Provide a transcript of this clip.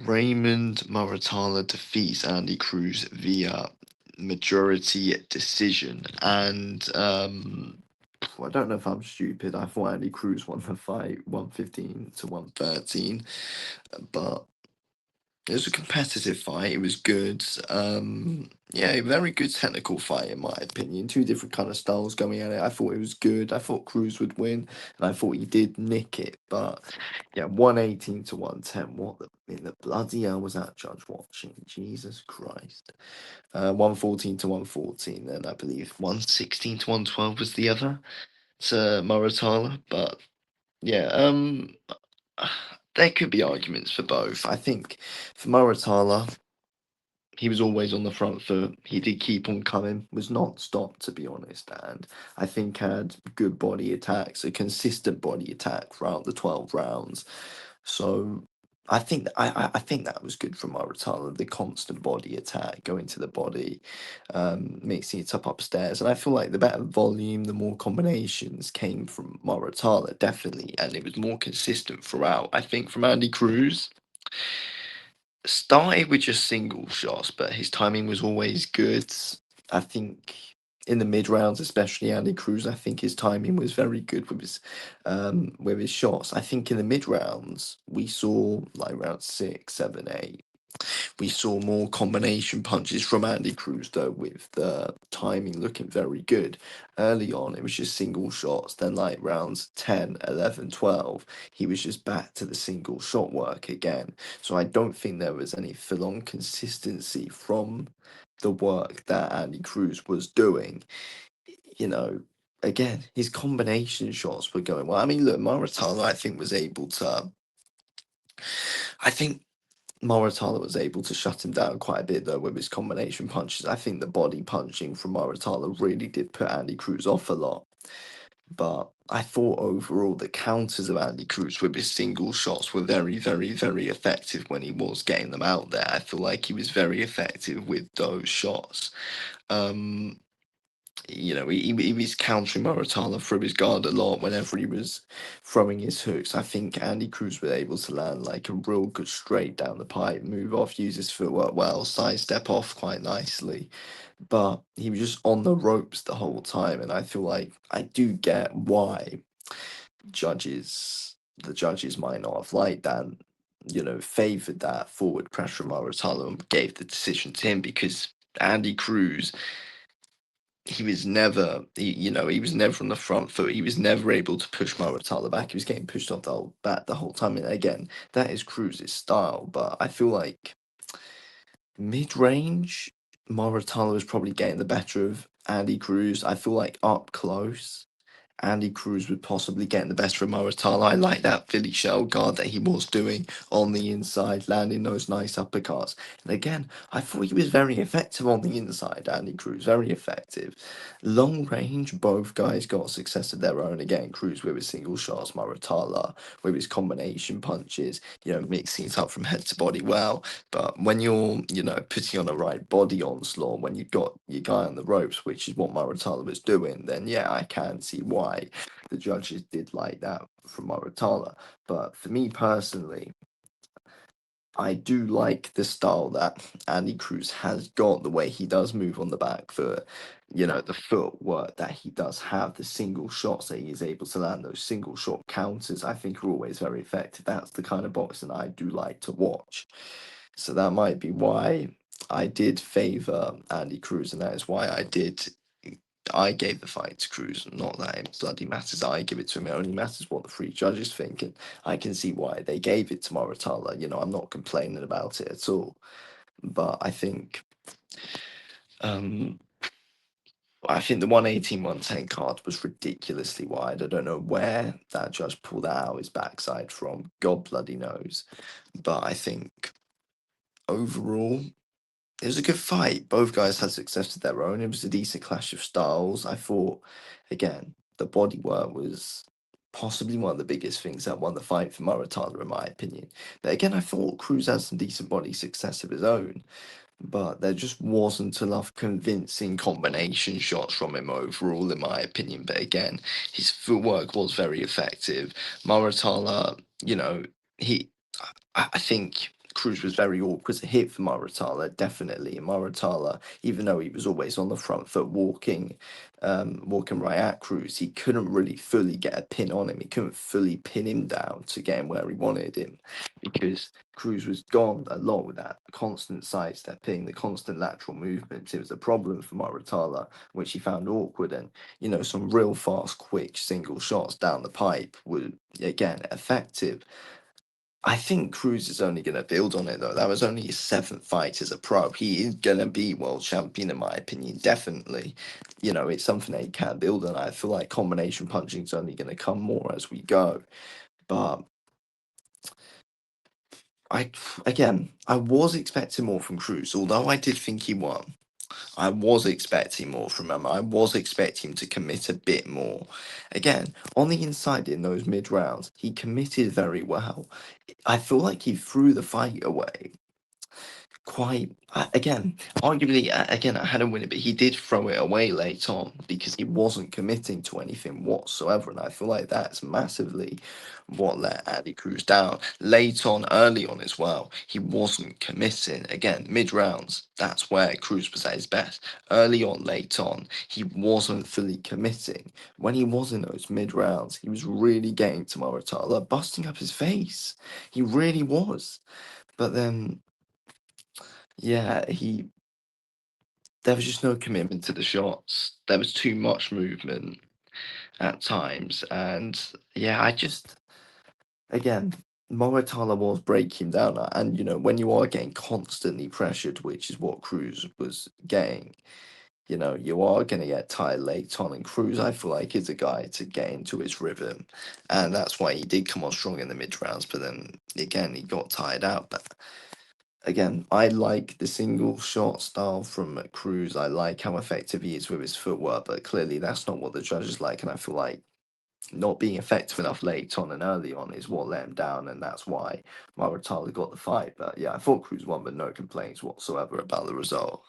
Raymond Muratalla defeats Andy Cruz via majority decision. And I don't know if I'm stupid. I thought Andy Cruz won the fight 115 to 113, but it was a competitive fight. It was good. Yeah, a very good technical fight in my opinion. Two different kind of styles going at it. I thought it was good. I thought Cruz would win, and I thought he did nick it. But yeah, 118 to 110. What in the bloody hell was that judge watching? Jesus Christ. 114 to 114. Then I believe 116 to 112 was the other to Moratala. But yeah, there could be arguments for both. I think for Moratala, he was always on the front foot. He did keep on coming, was not stopped to be honest, and I think had good body attacks, a consistent body attack throughout the 12 rounds. So I think that was good from Moratala, the constant body attack, going to the body, mixing it up upstairs. And I feel like the better volume, the more combinations came from Moratala, definitely, and it was more consistent throughout. I think from Andy Cruz, started with just single shots, but his timing was always good. I think in the mid rounds, especially Andy Cruz, I think his timing was very good with his shots. I think in the mid rounds we saw like round 6, 7, 8. We saw more combination punches from Andy Cruz, though, with the timing looking very good. Early on, it was just single shots. Then, like rounds 10, 11, 12, he was just back to the single shot work again. So, I don't think there was any full on consistency from the work that Andy Cruz was doing. You know, again, his combination shots were going well. I mean, look, Maratala, I think, was able to. I think Moratala was able to shut him down quite a bit though with his combination punches. I think the body punching from Moratala really did put Andy Cruz off a lot. But I thought overall the counters of Andy Cruz with his single shots were very, very, very effective when he was getting them out there. I feel like he was very effective with those shots. Um, he was countering Moratala through his guard a lot whenever he was throwing his hooks. I think Andy Cruz was able to land like a real good straight down the pipe, move off, use his footwork well, sidestep off quite nicely. But he was just on the ropes the whole time, and I feel like I do get why the judges might not have liked that. Favoured that forward pressure from Moratala and gave the decision to him because Andy Cruz he was never on the front foot. He was never able to push Moratala back. He was getting pushed off the whole back the whole time. And again, that is Cruz's style. But I feel like mid range, Moratala was probably getting the better of Andy Cruz. I feel like up close, Andy Cruz would possibly get in the best from Muratalla. I like that Philly shell guard that he was doing on the inside, landing those nice uppercuts. And again, I thought he was very effective on the inside, Andy Cruz, very effective. Long range, both guys got success of their own. Again, Cruz with his single shots, Muratalla with his combination punches, mixing it up from head to body well. But when you're, putting on the right body onslaught, when you've got your guy on the ropes, which is what Muratalla was doing, then yeah, I can see why the judges did like that from Muratalla. But for me personally, I do like the style that Andy Cruz has got, the way he does move on the back foot, the footwork that he does have, the single shots that he is able to land, those single shot counters, I think are always very effective. That's the kind of boxing I do like to watch. So that might be why I did favour Andy Cruz, and that is why I gave the fight to Cruz. Not that it bloody matters. I give it to him. It only matters what the three judges think, and I can see why they gave it to Moratala. I'm not complaining about it at all. But um, I think the 118, 110 card was ridiculously wide. I don't know where that judge pulled that out his backside from. God bloody knows. But I think overall, it was a good fight. Both guys had success of their own. It was a decent clash of styles. I thought, again, the bodywork was possibly one of the biggest things that won the fight for Muratalla, in my opinion. But again, I thought Cruz had some decent body success of his own, but there just wasn't enough convincing combination shots from him overall, in my opinion. But again, his footwork was very effective. Muratalla, he, I think Cruz was very awkward to hit for Muratalla, definitely. And Muratalla, even though he was always on the front foot walking right at Cruz, he couldn't really fully get a pin on him. He couldn't fully pin him down to get him where he wanted him because Cruz was gone a lot with that constant sidestepping, the constant lateral movements. It was a problem for Muratalla, which he found awkward. And, some real fast, quick single shots down the pipe were, again, effective. I think Cruz is only going to build on it, though. That was only his seventh fight as a pro. He is going to be world champion, in my opinion, definitely. It's something that he can build on. I feel like combination punching is only going to come more as we go. But I was expecting more from Cruz, although I did think he won. I was expecting more from him. I was expecting him to commit a bit more. Again, on the inside in those mid rounds, he committed very well. I feel like he threw the fight away quite again, arguably again I had to win it, but he did throw it away late on because he wasn't committing to anything whatsoever, and I feel like that's massively what let Andy Cruz down. Late on, early on as well, he wasn't committing. Again, mid rounds, that's where Cruz was at his best. Early on, late on, he wasn't fully committing. When he was in those mid rounds, he was really getting to Moratala, busting up his face. He really was. But then yeah, there was just no commitment to the shots. There was too much movement at times, and yeah, again, Moratala was breaking down, and when you are getting constantly pressured, which is what Cruz was getting, you are going to get tired late on, and Cruz, I feel like, is a guy to get into his rhythm, and that's why he did come on strong in the mid rounds, but then again, he got tired out. But again, I like the single shot style from Cruz. I like how effective he is with his footwork, but clearly that's not what the judges like. And I feel like not being effective enough late on and early on is what let him down, and that's why Muratalla got the fight. But yeah, I thought Cruz won, but no complaints whatsoever about the result.